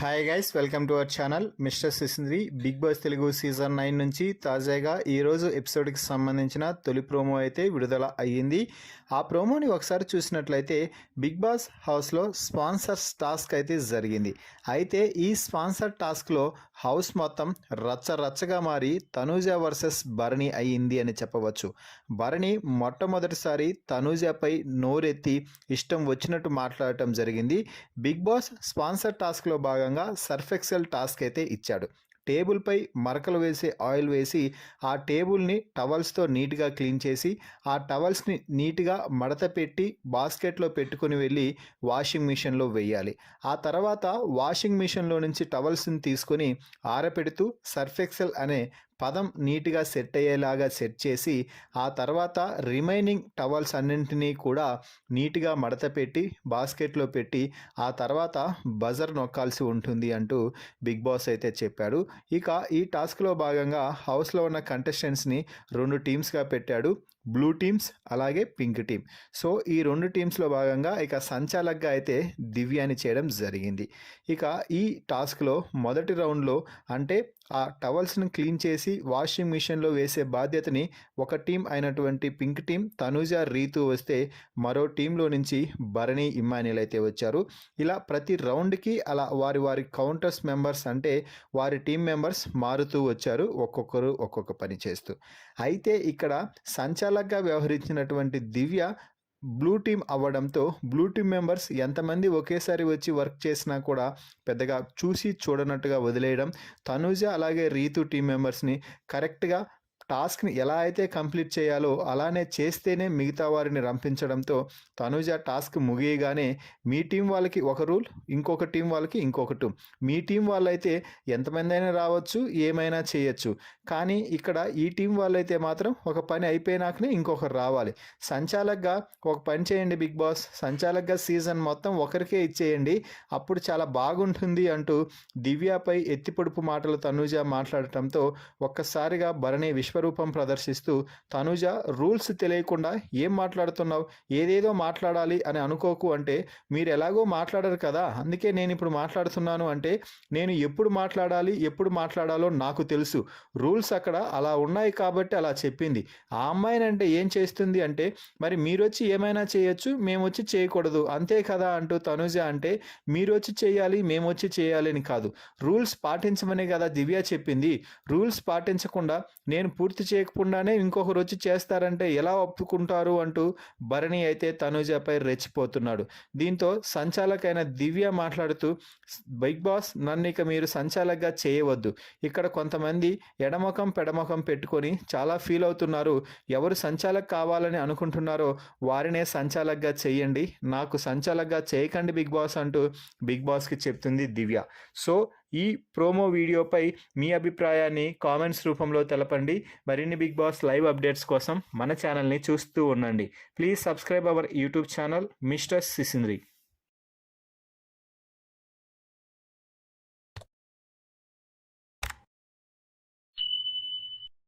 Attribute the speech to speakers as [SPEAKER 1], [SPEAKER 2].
[SPEAKER 1] Hi guys, welcome to our channel mister Sisindri. Bigg Boss Telugu season 9 నుంచి తాజాగా ఈరోజు ఎపిసోడ్కి సంబంధించిన తొలి ప్రోమో అయితే విడుదల అయ్యింది. ఆ ప్రోమోని ఒకసారి చూసినట్లయితే బిగ్ బాస్ హౌస్లో స్పాన్సర్స్ టాస్క్ అయితే జరిగింది. అయితే ఈ స్పాన్సర్ టాస్క్లో హౌస్ మొత్తం రచ్చరచ్చగా మారి తనూజ వర్సెస్ భరణి అయ్యింది అని చెప్పవచ్చు. భరణి మొట్టమొదటిసారి తనూజపై నోరెత్తి ఇష్టం వచ్చినట్టు మాట్లాడటం జరిగింది. బిగ్ బాస్ స్పాన్సర్ టాస్క్లో భాగంగా సర్ఫ్ ఎక్సెల్ టాస్క్ అయితే ఇచ్చాడు. టేబుల్పై మరకలు వేసి ఆయిల్ వేసి ఆ టేబుల్ని టవల్స్తో నీట్గా క్లీన్ చేసి ఆ టవల్స్ని నీట్గా మడత పెట్టి బాస్కెట్లో పెట్టుకుని వెళ్ళి వాషింగ్ మిషన్లో వేయాలి. ఆ తర్వాత వాషింగ్ మిషన్లో నుంచి టవల్స్ని తీసుకొని ఆరపెడుతూ సర్ఫ్ ఎక్సెల్ అనే పదం నీట్గా సెట్ అయ్యేలాగా సెట్ చేసి ఆ తర్వాత రిమైనింగ్ టవల్స్ అన్నింటినీ కూడా నీట్గా మడత పెట్టి బాస్కెట్లో పెట్టి ఆ తర్వాత బజర్ నొక్కాల్సి ఉంటుంది అంటూ బిగ్ బాస్ అయితే చెప్పాడు. ఇక ఈ టాస్క్లో భాగంగా హౌస్లో ఉన్న కంటెస్టెంట్స్ని 2 టీమ్స్గా పెట్టాడు. బ్లూ టీమ్స్ అలాగే పింక్ టీమ్. సో ఈ 2 టీమ్స్లో భాగంగా ఇక సంచాలక్గా అయితే దివ్యాని చేయడం జరిగింది. ఇక ఈ టాస్క్లో మొదటి రౌండ్లో అంటే ఆ టవల్స్ని క్లీన్ చేసి వాషింగ్ మిషన్లో వేసే బాధ్యతని ఒక టీం అయినటువంటి పింక్ టీం తనూజ రీతు వస్తే మరో టీంలో నుంచి భరణి ఇమ్మాన్యుల్ అయితే వచ్చారు. ఇలా ప్రతి రౌండ్కి అలా వారి వారి కౌంటర్స్ మెంబర్స్ అంటే వారి టీం మెంబర్స్ మారుతూ వచ్చారు, ఒక్కొక్కరు ఒక్కొక్క పని చేస్తూ. అయితే ఇక్కడ సంచాలక్గా వ్యవహరించినటువంటి దివ్య బ్లూ టీమ్ అవ్వడంతో బ్లూ టీమ్ మెంబర్స్ ఎంతమంది ఒకేసారి వచ్చి వర్క్ చేసినా కూడా పెద్దగా చూసి చూడనట్టుగా వదిలేయడం, తనూజ అలాగే రీతు టీం మెంబర్స్ని కరెక్ట్గా టాస్క్ని ఎలా అయితే కంప్లీట్ చేయాలో అలానే చేస్తేనే మిగతా వారిని రంపించడంతో తనూజ టాస్క్ ముగియగానే మీ టీం వాళ్ళకి ఒక రూల్, ఇంకొక టీం వాళ్ళకి ఇంకొక టూమ్. మీ టీం వాళ్ళైతే ఎంతమంది అయినా రావచ్చు, ఏమైనా చేయొచ్చు. కానీ ఇక్కడ ఈ టీం వాళ్ళైతే మాత్రం ఒక పని అయిపోయినాకనే ఇంకొకరు రావాలి. సంచాలక్గా ఒక పని చేయండి బిగ్ బాస్, సంచాలక్గా సీజన్ మొత్తం ఒకరికే ఇచ్చేయండి, అప్పుడు చాలా బాగుంటుంది అంటూ దివ్యపై ఎత్తిపొడుపు మాటలు తనూజ మాట్లాడటంతో ఒక్కసారిగా భరణి విశ్వరూపం ప్రదర్శిస్తూ తనూజ రూల్స్ తెలియకుండా ఏం మాట్లాడుతున్నావు, ఏదేదో మాట్లాడాలి అని అనుకోకు అంటే మీరు ఎలాగో మాట్లాడరు కదా, అందుకే నేను ఇప్పుడు మాట్లాడుతున్నాను అంటే నేను ఎప్పుడు మాట్లాడాలి ఎప్పుడు మాట్లాడాలో నాకు తెలుసు, రూల్స్ అక్కడ అలా ఉన్నాయి కాబట్టి అలా చెప్పింది. ఆ అమ్మాయిని అంటే ఏం చేస్తుంది అంటే మరి మీరు వచ్చి ఏమైనా చేయొచ్చు, మేము వచ్చి చేయకూడదు అంతే కదా అంటూ తనూజ అంటే మీరు వచ్చి చేయాలి మేము వచ్చి చేయాలి అని కాదు, రూల్స్ పాటించమనే కదా దివ్య చెప్పింది. రూల్స్ పాటించకుండా నేను పూర్తి చేయకుండానే ఇంకొకరు వచ్చి చేస్తారంటే ఎలా ఒప్పుకుంటారు అంటూ భరణి అయితే తనూజపై రెచ్చిపోతున్నాడు. దీంతో సంచాలకైన దివ్య మాట్లాడుతూ బిగ్ బాస్ నన్ను ఇక మీరు సంచాలకగా చేయవద్దు, ఇక్కడ కొంతమంది ఎడముఖం పెడముఖం పెట్టుకొని చాలా ఫీల్ అవుతున్నారు, ఎవరు సంచాలక్ కావాలని అనుకుంటున్నారో వారినే సంచాలకగా చేయండి, నాకు సంచాలకగా చేయకండి బిగ్ బాస్ అంటూ బిగ్ బాస్కి చెప్తుంది దివ్య. సో ఈ ప్రోమో వీడియోపై మీ అభిప్రాయాన్ని కామెంట్స్ రూపంలో తెలపండి. మరిన్ని బిగ్ బాస్ లైవ్ అప్డేట్స్ కోసం మన ఛానల్ని చూస్తూ ఉండండి. Please subscribe our YouTube channel mister సిసింద్రి.